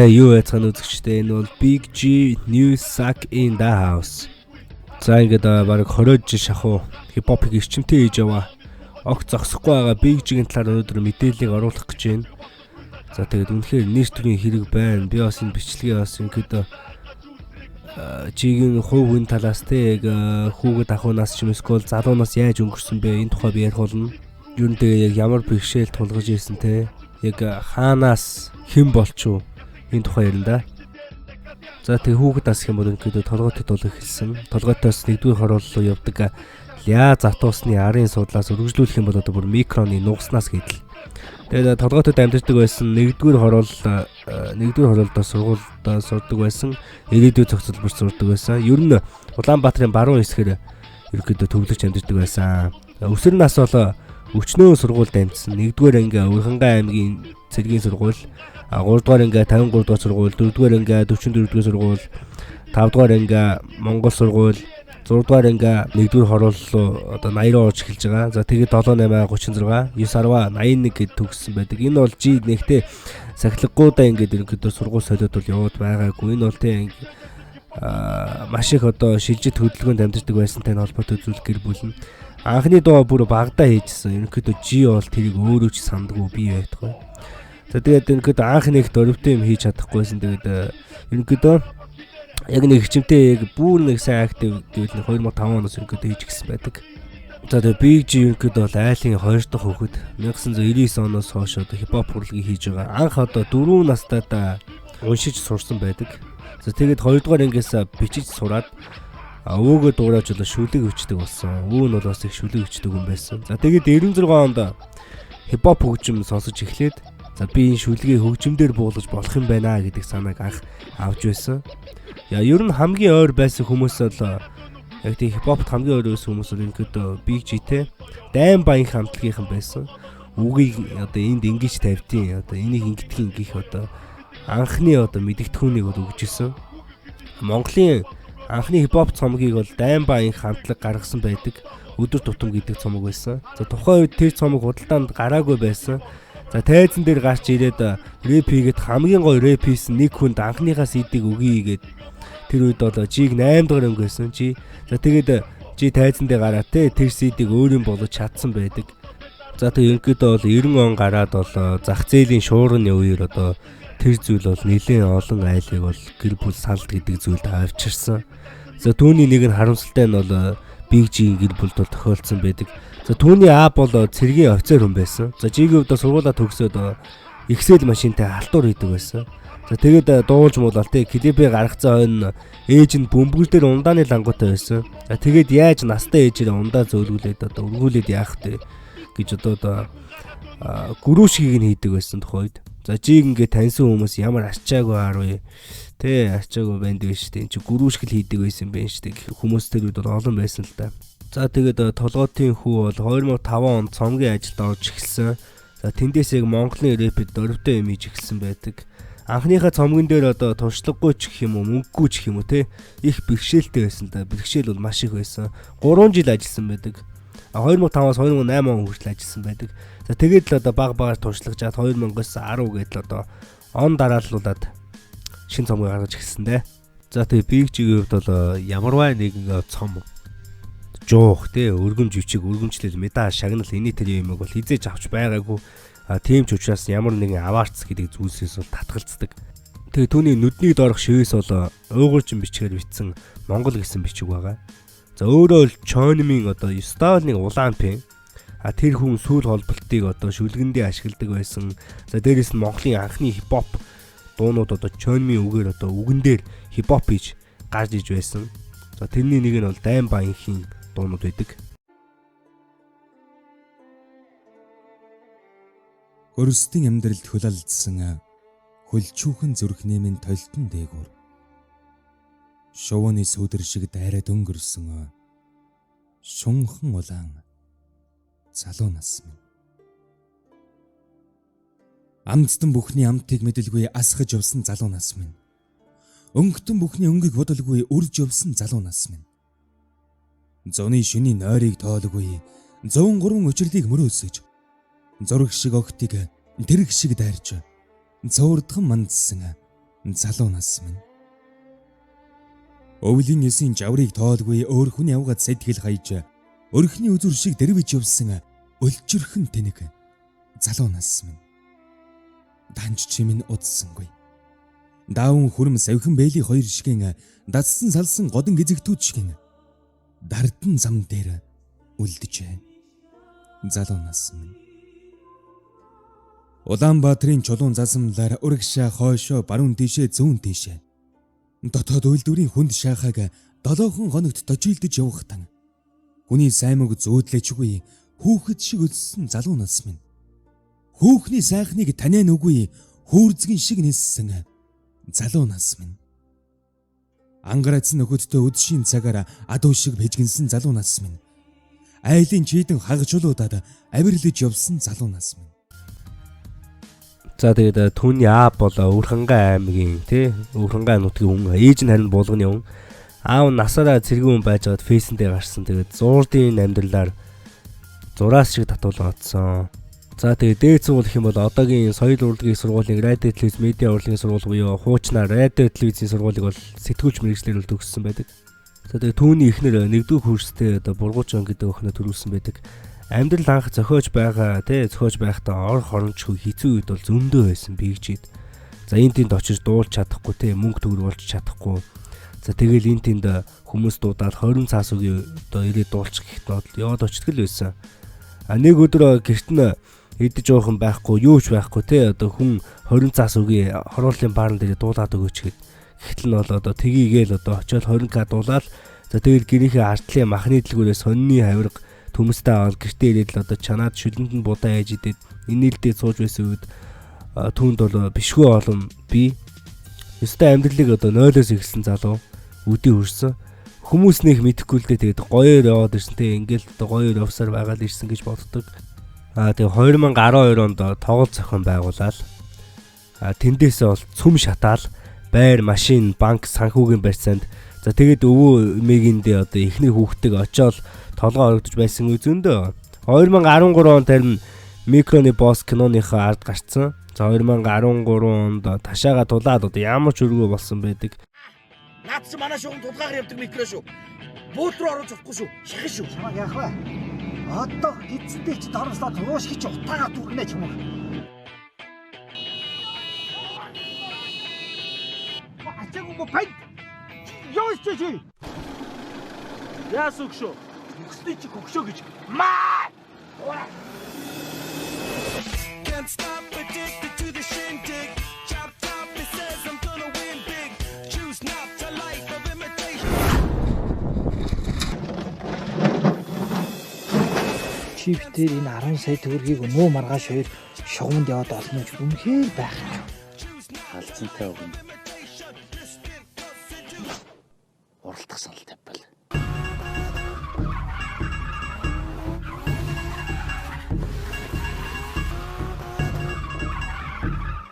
Юу яцхан үзэгчтэй энэ бол Big G New Suck in the House. За ингээд баг 20 жил шахуу хипхопыг эрчимтэй хийж яваа. Огт зогсохгүй байгаа Big G-ийн талаар өнөөдөр мэдээллийг оруулах гэж байна. За тэгээд үнэхээр нэр төрийн хэрэг байна. Би бас энэ бичлэгээ бас ингээд G-ийн хувийн талаас те яг хүүхэд ахуйнаас ч юм эсвэл залуунаас яаж өнгөрсөн бэ? Энэ тухай би ярих болно. Юу нэ яг ямар бэрхшээл тулгаж ирсэн те. Яг хаанаас хэн болчихв? Энэ тухай ярина да. За тэг хүүхэд нас гэх юм бол ингээд толгойтод бол эхэлсэн. Толгойтоос нэгдүгээр хороол руу явдаг ля затуусны арын судлаас үргэлжлүүлэх юм бол одоо бүр микроны нугаснаас гэдэл. Тэгээд толгойтод амьдардаг байсан нэгдүгээр хороолдоо сургуульд сурдаг байсан. Ирээдүйн зохицолборт сурдаг байсан. Ер нь Улаанбаатарын баруун хэсгээр ерөөдөө төвлөрч амьдардаг байсан. Өсвөр нас бол өчнөө сургуульд амьдсан. 1-р анги Уянгаа аймгийн цэргийн сургууль, 3-р анги 53-р сургууль, 4-р анги 44-р сургууль, 5-р анги Монгол сургууль, 6-р анги 1-р хороол руу одоо 80 руу орж эхэлж байгаа. За тэгээд 78 36, 910 81 гэд төгссөн байдаг. Энэ бол G нэгтэй сахилгуудаа ингээд ерөнхийдөө сургууль солиод бол яваад байгаагүй. Энэ бол тийм маш их одоо шилжит хөдөлгөөнд амьдардаг байсантай холбоотой зүйл гэр бүл нь. Анхны доо бүр багадаа хийжсэн. Ерөнхийдөө G бол тэрийг өөрөө ч сандгүй бий байтугай. За тэгээд ерөнхийдөө анх нэг дөрөвтэй юм хийж чадахгүйсэн. Тэгээд ерөнхийдөө яг нэг хичмтэй яг бүр нэг сайн актив гэвэл 2005 оноос ерөнхийдөө хийж гисэн байдаг. За тэгээд Big G ерөнхийдөө бол айлын 2 дахь хүүхэд 1999 оноос хойш одоо хипхоп хурлыг хийж байгаа. Анх одоо 4 настайдаа уншиж сурсан байдаг. За тэгээд 2 дугаар ангиас бичиж сураад өвөөгөө дуурайж болоо шүлэг өчдөг болсон. Өвөө нь бол бас их шүлэг өчдөг юм байсан. За тэгээд 96 онд хипхоп хөгжим сонсож эхлээд за би энэ шүлгийг хөгжимдэр буулгаж болох юм байна гэдэг санааг анх авч байсан. Ер нь хамгийн ойр байсан хүмүүс бол яг тийм хипхопт хамгийн ойр байсан хүмүүс бол ингээд Big G-тэй Дайн баян хамтлагийнхан байсан. Үгийг одоо энд ингэж тавьдیں۔ Одоо энийг ингэдэг гих одоо анхны одоо мэдгэдэгхүүнийг бол өгчээсэн. Монголын анхны хипхоп цомгийг бол Дайн баян хамтлаг гаргасан байдаг. Өдөр тутам гэдэг цомог байсан. За тухайн үед тэр цомог худалдаанд гараагүй байсан. За тайзан дээр гарч ирээд рэп хийгээд хамгийн гоё рэп хийсэн нэг хүнд анхныхаа CD-г өгье гээд тэр үед бол G-г 8 дахь анги байсан G. За тэгээд G тайзан дээр гараад тэр CD-г өөрийн болгож чадсан байдаг. За тэгээд ерөнхийдөө бол 90 он гараад бол зах зээлийн шуурны үеэр одоо тэр зүйл бол нэлээд олон айлыг бол гэр бүл салд гэдэг зүйлд авчирсан. За түүний нэг нь харамсалтай нь бол Big G-ийн гэр бүлд бол тохиолдсон байдаг. За түүний аав бол цэргийн офицер хүн байсан. За G-ийн хувьд сургуулаа төгсөөд Excel машинтай халтур хийдэг байсан. За тэгээд дуулж муулал те клипээ гаргацсан хойно ээж нь бөмбөг дээр ундааны лангуутай байсан. За тэгээд яаж настай ээжээрээ ундаа зөөлгүүлээд одоо өргүүлээд яах вэ гэж одоо гүрүүшгийг нь хийдэг байсан тухайд. За G ингээд таньсан хүмүүс ямар ачаагүй арвэ те ачаагүй банд биш те энэ чи гүрүүшгэл хийдэг байсан байх штэ хүмүүс тэр үед бол олон байсан л да. За тэгээд толгойтын хүү бол 2005 онд цомгийн ажилд орж эхэлсэн. За тэндээс яг Монголын рэпэд дөрвтэй юм хийж эхэлсэн байдаг. Анхныхаа цомгон дээр одоо туршлагагүй ч гэх юм уу мөнгөгүй ч гэх юм уу те их бэрхшээлтэй байсан л да. Бэрхшээл бол маш их байсан. 3 жил ажилласан байдаг. 2005-аас 2008 он хүртэл ажилласан байдаг. За тэгээд л одоо баг багаар туршлагажаад 2010 гэдэл одоо он дарааллуулад шин цомог гаргаж эхэлсэн дээ. За тэгээд Big G-ийн хувьд бол ямарваа нэгэн цом жуух те өргөмж өвчиг өргөмжлөл медаль шагнал эний тэр юмыг бол хизээж авч байгаагүй. Тийм ч учраас ямар нэгэн аваарц гэдэг зүйлсээс бол татгалцдаг. Тэгээ түүний нүдний доорх шивээс бол уйгурчин бичгээр бичсэн Монгол гэсэн бичиг байгаа. За өөрөө л Чонмын одоо стайлын улаан пен. Тэр хүн сүүл холболтыг одоо шүлгэндээ ашигладаг байсан. За дээрээс нь Монголын анхны хипхоп дуунууд одоо Чонмын үгээр одоо үгэн дээр хипхоп хийж гарч иж байсан. За тэрний нэг нь бол Дайн баянхийн дуунууд байдаг. Өрсдийн амьдралд хөлөлдсөн хөлчүүхэн зүрхний минь толтон дээгүүр. Шувууны сүдэр шиг дайраад өнгөрсөн шунхан улаан залуу нас минь. Амцдан бүхний амтыг мэдэлгүй асгаж явсан залуу нас минь. Өнгөтөн бүхний өнгийг бодолгүй үрж явсан залуу нас минь. Зуны шөнийн нойрыг тоолгүй 103 өчрлийг мөрөөсөж Зураг шиг огтыг тэрэг шиг дайрч цуурдхан мандсан залуу нас минь. Өвлийн эсийн жаврыг тоолгүй өөр хүн явгаад сэтгэл хаяж өрхний үзүр шиг дэрвэж явсан өлчөрхөн тэнэг залуу нас минь. Данч чимэн удсангүй. Даавн хүрм савхан бэйли хоёр шигэн дассан салсан годон гизэгтүүд шигэн дардан зам дээр үлдэжээ. Залуу нас минь. Улаанбаатарын чулуун засамлаар урагшаа хойшоо баруун тийшээ зүүн тийшээ дотоод үйлдвэрийн хүнд шаахаг 7 хоногт дожийлдэж явахтан хүний саймаг зөөдлөжгүй хүүхэд шиг өссөн залуу нас минь. Хүүхний сайхныг таниа нүгүй хөөрзгэн шиг ниссэн залуу нас минь. Ангараацсан нөхөдтэй өдшийн цагаар адуу шиг бэжгэнсэн залуу нас минь. Айлын чийдэн хагжуулуудад авирлаж явсан залуу нас минь. За тэгээд түүний аав бол Өвөрхангай аймгийн тий Өвөрхангай нутгийн хүн, ээж нь харин Булганы хүн. Аав нь насаараа цэргэн хүн байж байгаад фэйсэндээ гарсан. Тэгээд зуурдын амьдралаар зураас шиг татуулгацсан. За тэгээд дээд сургууль гэх юм бол одоогийн соёл урлагийн сургуулийн радио телевиз медиа урлагийн сургууль буюу хуучнаар радио телевизийн сургуулийг бол сэтгүүлч мэргэжлэр төгссөн байдаг. За тэгээд түүний эхнэр 1-р курстэй одоо Бургуужан гэдэг өхнө төрүүлсэн байдаг. Амьдрал анх зохиож байхдаа ор хорончгүй хэцүү үед бол зөндөө байсан бийгчид. За энэ тэнд очиж дуулж чадахгүй те мөнгө төгрөг болж чадахгүй. За тэгэл энэ тэнд хүмүүс дуудаад 20 цаас үгүй одоо ирээд дуулчих гэхэд яваад очтгол байсан. А нэг өдөр гэрт нь идэж уухан байхгүй юу ч байхгүй те одоо хүн 20 цаас үгүй хорооллын баарн дээр дуулаад өгөөч гэхэд гэтэл нь бол одоо тгийгээл одоо очиод 20к дуулаад за тэгэл гэрийнхээ артлын махны дэлгүүрээс сонины хавирга төмөстэй аваад гэртээ ирээд л одоо чанаад шүлэнд нь будаа ээж идээд инээлдээ сууж байсан үед түүнд бол бишгүй олон би өстэй амьдралыг одоо нойлоос ихсэн залуу үдий хүрсэн хүмүүс нэх мэдэхгүй л дээ тэгээд гоёор яваад ирсэн те ингээл одоо гоёор явсаар байгаа л ирсэн гэж боддог. Тэгээ 2012 онд тоглолт зохион байгуулаад тэндээсээ бол цөм шатаал байр машин банк санхүүгийн барьцаанд за тэгээд өвөө эмээгэндээ одоо эхний хүүхдтэйг очиод толгой орогдож байсан үе зөндөө. 2013 онд харин Микроны босс киноныхаа ард гарцсан. За 2013 онд ташаага тулаад одоо ямар ч өргөө болсон байдаг. Наад чи манай шугам тулгаагаар явдаг микро шүү. Буул руу оруулж авахгүй шүү. Шахах шүү. Чамаг яах вэ? Одоо гидсдээ ч дорвслаад уушгич утаагаа түргэнэ чамаг. Ачаагүй бай. Ёо чи. Яасуг шүү. Хөксний чи хөгшөө гэж. Маа! Can't stop addicted to the shindig. Chop top it says I'm gonna win big. Choose not to life of imitation. Чиптэр энэ 10 сая төгрөгийг өнөө маргааш хоёр шугамд яваад олно ч үнэхээр байх юм. Халцантай өгнө. Уралдах санал тавьбал.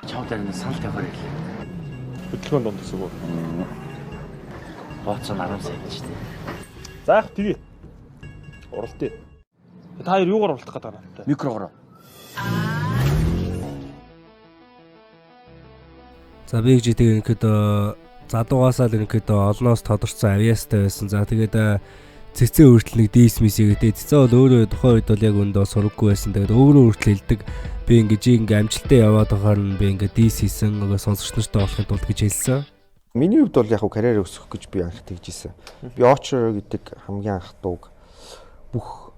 Чамтай санал тавьгаар хэлээ. Хөдөлгөөнд дундас өгөө. Бооцоо 10 сая гэж тийм. За яг тэгээ. Уралтыг. Та хоёр юугаар уралдах гэдэг юм бэ? Микрогоор. За би гэж тэгээд ерөнхийдөө задуугаасаа л ерөнхийдөө олноос тодорцсон авиастай байсан. За тэгээд цэцэн хүртэл нэг дисмисээ гэдэг. Цэцэн бол өөрөө тухайн үед бол яг өндөө сураггүй байсан. Тэгээд өөрөө хүртэл хэлдэг. Би ингээ амжилттай яваад байхаар нь би ингээ дис хийсэн. Нөгөө сонсогч нартай болохын тулд гэж хэлсэн. Миний хувьд бол яг карьераа өсгөх гэж би анх тэгжсэн. Би Очо гэдэг хамгийн анх дууг бүх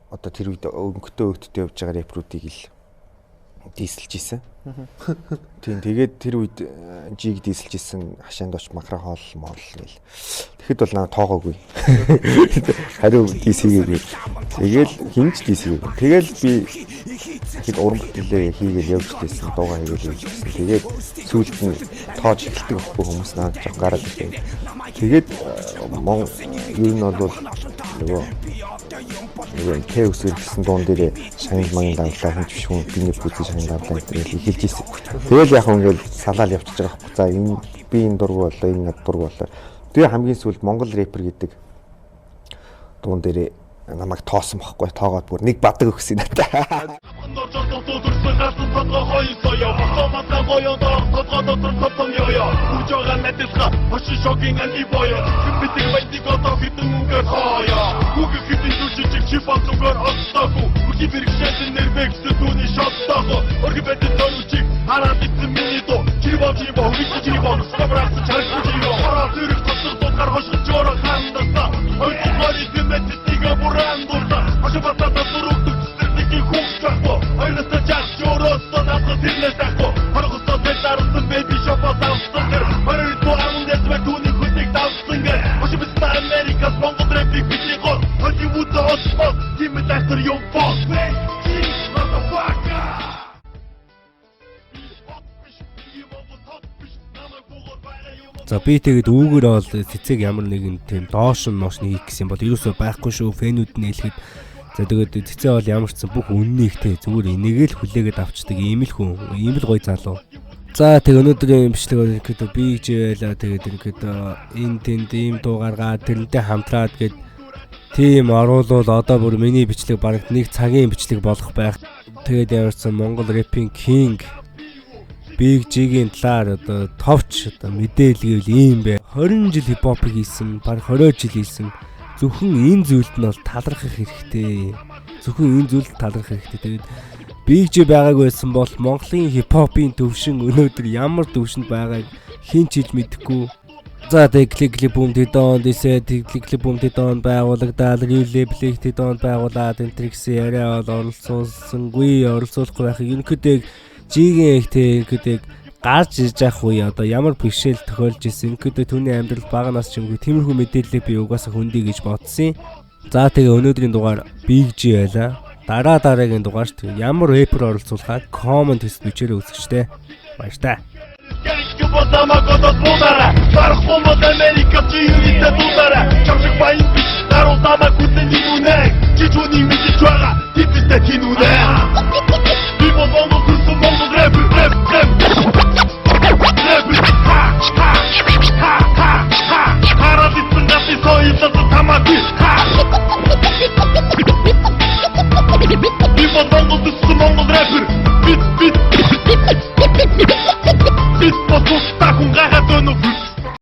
одоо тэр үед өнгөтэй өвдөлтөд явж байгаа рэпрүүдийг л дийсэлж исэн. Тийм тэгээд тэр үед жиг дийсэлж исэн хашаанд оч махра хоол моол гэл. Тэгэхэд бол наа тоогоогүй. Хариу дийсэгээгүй. Тэгэл хинж дийсэгээгүй. Тэгэл би хэд уран бүтээлээ хийгээл явж байсан дуугаа хийгээл явж байсан. Тэгээд сүүлд нь тоож эхэлдэг байхгүй хүмүүс наа жоо гараад ирсэн. Тэгээд ер нь бол нөгөө Тэ үсгэр гэсэн дуун дээр шагнал магийн давлаа хийж биш хүн биний бүзий шагнал давлаа гэж хэлж ирсэн. Тэгэл яг ингээд салаал явчихж байгаа байхгүй. За энэ би энэ дург болоо, энэ над дург болоо. Тэгээ хамгийн сүүлд Монгол рэпер гэдэг дуун дээр намайг тоосон бохгүй тоогоод бүр нэг бадаг өгсөн надад. За би тэгээд үүгээр бол цэцэг ямар нэгэн тийм доош ноошны хийх гэсэн бол ерөөсөө байхгүй шүү. Фэнүүд нээлэхэд за тэгээд цэцэг бол ямар ч бүх үннийхтэй зүгээр энийг л хүлээгээд авчдаг ийм л хүн. Ийм л гоё залуу. За тэг өнөөдрийн бичлэг ихэд би жийлээ тэгээд ихэд энэ тэнд ийм дуу гаргаад тэрнтэй хамтраад гээд тийм оруулал одоо бүр миний бичлэг бараг нэг цагийн бичлэг болох байх. Тэгээд ямарсан Монгол рэпинг кинг Big Jig-ийн талаар одоо товч одоо мэдээлэл гэвэл ийм бэ. 20 жил хипхоп хийсэн, баг 20 жил хийсэн. Зөвхөн энэ зүйлд нь бол талархах хэрэгтэй. Зөвхөн энэ зүйлд талархах хэрэгтэй. Тэгээд Big Jig байгааг байсан бол Монголын хипхопын төвшин өнөөдөр ямар төвшөнд байгааг хэн ч хэлж мэдэхгүй. За Click Boom Tidon дэсэ Click Boom Tidon байгуулагдаад Label Tidon байгуулад энтрикс яриа бол оролцуулсангүй оролцуулахгүй байхыг ерөнхийдөө Жигийн ихтэй гэдэг гарч ирж явах үе одоо ямар бэрхшээл тохиолж ирсэн гэдэг түүний амьдрал баганаас ч юмгүй тиймэрхүү мэдээлэл би угаасаа хүндий гэж бодсон. За тэгээ өнөөдрийн дугаар Big J байлаа. Дараагийн дугаарт ямар рэпер оролцуулахаар коммент хийс бичээрэй үзэгчтэй. Баярлалаа. Народ намайг үтэн дүүнэ. Чи түүний мэдэж байгаа. Тэд бидтэй тинүүнэ.